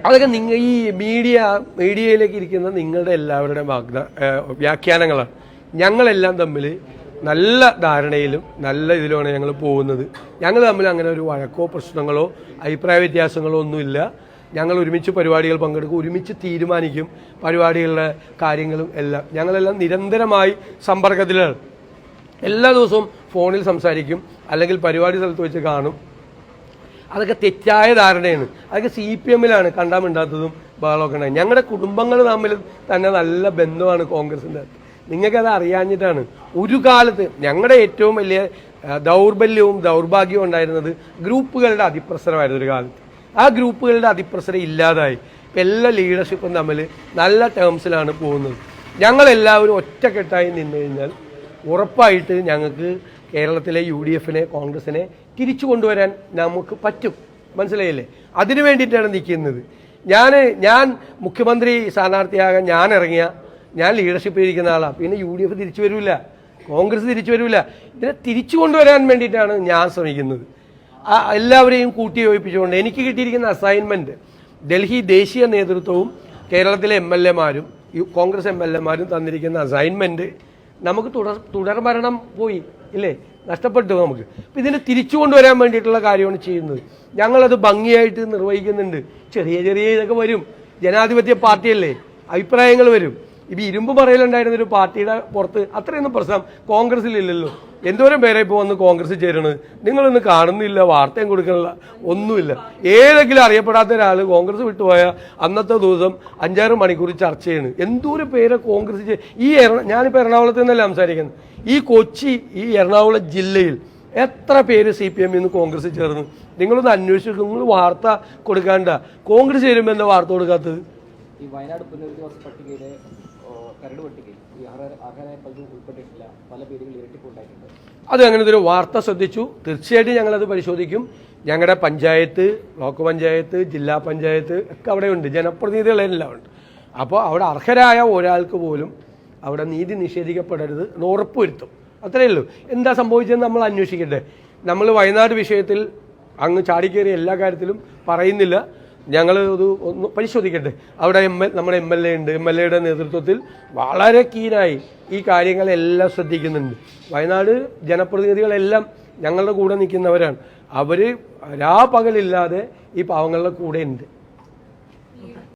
അതൊക്കെ നിങ്ങൾ ഈ മീഡിയയിലേക്ക് ഇരിക്കുന്ന നിങ്ങളുടെ എല്ലാവരുടെയും വ്യാഖ്യാനങ്ങളാണ്. ഞങ്ങളെല്ലാം തമ്മിൽ നല്ല ധാരണയിലും നല്ല ഇതിലുമാണ് ഞങ്ങൾ പോകുന്നത്. ഞങ്ങൾ തമ്മിൽ അങ്ങനെ ഒരു വഴക്കോ പ്രശ്നങ്ങളോ അഭിപ്രായ വ്യത്യാസങ്ങളോ ഒന്നുമില്ല. ഞങ്ങൾ ഒരുമിച്ച് പരിപാടികൾ പങ്കെടുക്കും, ഒരുമിച്ച് തീരുമാനിക്കും പരിപാടികളുടെ കാര്യങ്ങളും എല്ലാം. ഞങ്ങളെല്ലാം നിരന്തരമായി സമ്പർക്കത്തിലാണ്. എല്ലാ ദിവസവും ഫോണിൽ സംസാരിക്കും, അല്ലെങ്കിൽ പരിപാടി സ്ഥലത്ത് വെച്ച് കാണും. അതൊക്കെ തെറ്റായ ധാരണയാണ്. അതൊക്കെ CPM-ലാണ് കണ്ടാമിണ്ടാത്തതും ബഹളമൊക്കെ ഉണ്ടായി. ഞങ്ങളുടെ കുടുംബങ്ങൾ തമ്മിൽ തന്നെ നല്ല ബന്ധമാണ് കോൺഗ്രസിൻ്റെ. നിങ്ങൾക്കത് അറിയാഞ്ഞിട്ടാണ്. ഒരു കാലത്ത് ഞങ്ങളുടെ ഏറ്റവും വലിയ ദൗർബല്യവും ദൗർഭാഗ്യവും ഉണ്ടായിരുന്നത് ഗ്രൂപ്പുകളുടെ അതിപ്രസരമായിരുന്നു. ഒരു കാലത്ത് ആ ഗ്രൂപ്പുകളുടെ അതിപ്രസരം ഇല്ലാതായി. ഇപ്പം എല്ലാ ലീഡർഷിപ്പും തമ്മിൽ നല്ല ടേംസിലാണ് പോകുന്നത്. ഞങ്ങളെല്ലാവരും ഒറ്റക്കെട്ടായി നിന്ന് കഴിഞ്ഞാൽ ഉറപ്പായിട്ട് ഞങ്ങൾക്ക് കേരളത്തിലെ UDF-നെ കോൺഗ്രസിനെ തിരിച്ചു കൊണ്ടുവരാൻ നമുക്ക് പറ്റും. മനസ്സിലായില്ലേ? അതിനു വേണ്ടിയിട്ടാണ് നിൽക്കുന്നത്. ഞാൻ മുഖ്യമന്ത്രി സ്ഥാനാർത്ഥിയാകാൻ ഞാൻ ലീഡർഷിപ്പിൽ ഇരിക്കുന്ന ആളാണ്. പിന്നെ UDF തിരിച്ചു വരില്ല, കോൺഗ്രസ് തിരിച്ചു വരില്ല. ഇതിനെ തിരിച്ചു കൊണ്ടുവരാൻ വേണ്ടിയിട്ടാണ് ഞാൻ ശ്രമിക്കുന്നത്. എല്ലാവരെയും കൂട്ടിയോജിപ്പിച്ചുകൊണ്ട് എനിക്ക് കിട്ടിയിരിക്കുന്ന അസൈൻമെൻറ്റ്, ഡൽഹി ദേശീയ നേതൃത്വവും കേരളത്തിലെ MLA-മാരും കോൺഗ്രസ് MLA-മാരും തന്നിരിക്കുന്ന അസൈൻമെൻറ്റ് നമുക്ക് തുടർഭരണം പോയി ഇല്ലേ, നഷ്ടപ്പെട്ടു നമുക്ക്. അപ്പം ഇതിനെ തിരിച്ചു കൊണ്ടുവരാൻ വേണ്ടിയിട്ടുള്ള കാര്യമാണ് ചെയ്യുന്നത്. ഞങ്ങളത് ഭംഗിയായിട്ട് നിർവഹിക്കുന്നുണ്ട്. ചെറിയ ഇതൊക്കെ വരും. ജനാധിപത്യ പാർട്ടിയല്ലേ, അഭിപ്രായങ്ങൾ വരും. ഇപ്പം ഇരുമ്പ് പറയലുണ്ടായിരുന്നൊരു പാർട്ടിയുടെ പുറത്ത് അത്രയൊന്നും പ്രശ്നം കോൺഗ്രസ്സിലില്ലല്ലോ. എന്തോരം പേരെ ഇപ്പോൾ വന്ന് കോൺഗ്രസ് ചേരണത് നിങ്ങളൊന്നും കാണുന്നില്ല, വാർത്തയും കൊടുക്കണില്ല, ഒന്നുമില്ല. ഏതെങ്കിലും അറിയപ്പെടാത്ത ഒരാൾ കോൺഗ്രസ് വിട്ടുപോയാൽ അന്നത്തെ ദിവസം 5-6 മണിക്കൂർ ചർച്ച ചെയ്യണം. എന്തോരം പേരെ കോൺഗ്രസ് ഞാനിപ്പോൾ എറണാകുളത്ത് നിന്നല്ല സംസാരിക്കുന്നത്. ഈ കൊച്ചി, ഈ എറണാകുളം ജില്ലയിൽ എത്ര പേര് CPM-ൽ നിന്ന് കോൺഗ്രസ് ചേർന്ന് നിങ്ങളൊന്ന് അന്വേഷിച്ചു. നിങ്ങൾ വാർത്ത കൊടുക്കാണ്ട കോൺഗ്രസ് ചേരുമ്പോൾ എന്താ വാർത്ത കൊടുക്കാത്തത്? ഈ വയനാട് പുനരധിവാസ പട്ടികയിലെ കരട് പട്ടികയിൽ അർഹരായ പലരും ഉൾപ്പെട്ടിട്ടില്ല, പല പേരുകൾ ഇരട്ടിപ്പുണ്ടായിട്ടുണ്ട്. അത് അങ്ങനത്തെ ഒരു വാർത്ത ശ്രദ്ധിച്ചു. തീർച്ചയായിട്ടും ഞങ്ങളത് പരിശോധിക്കും. ഞങ്ങളുടെ പഞ്ചായത്ത്, ബ്ലോക്ക് പഞ്ചായത്ത്, ജില്ലാ പഞ്ചായത്ത് ഒക്കെ അവിടെയുണ്ട്, ജനപ്രതിനിധികളെല്ലാം ഉണ്ട്. അപ്പോൾ അവിടെ അർഹരായ ഒരാൾക്ക് പോലും അവിടെ നീതി നിഷേധിക്കപ്പെടരുത് എന്ന് ഉറപ്പുവരുത്തും. അത്രയേ ഉള്ളൂ. എന്താ സംഭവിച്ചതെന്ന് നമ്മൾ അന്വേഷിക്കട്ടെ. നമ്മൾ വയനാട് വിഷയത്തിൽ അങ്ങ് ചാടിക്കേറി എല്ലാ കാര്യത്തിലും പറയുന്നില്ല. ഞങ്ങൾ ഒന്ന് പരിശോധിക്കട്ടെ. അവിടെ നമ്മുടെ MLA ഉണ്ട്. MLA-യുടെ നേതൃത്വത്തിൽ വളരെ കീനായി ഈ കാര്യങ്ങളെല്ലാം ശ്രദ്ധിക്കുന്നുണ്ട്. വയനാട് ജനപ്രതിനിധികളെല്ലാം ഞങ്ങളുടെ കൂടെ നിൽക്കുന്നവരാണ്. അവർ രാപകലില്ലാതെ ഈ പാവങ്ങളുടെ കൂടെ ഉണ്ട്.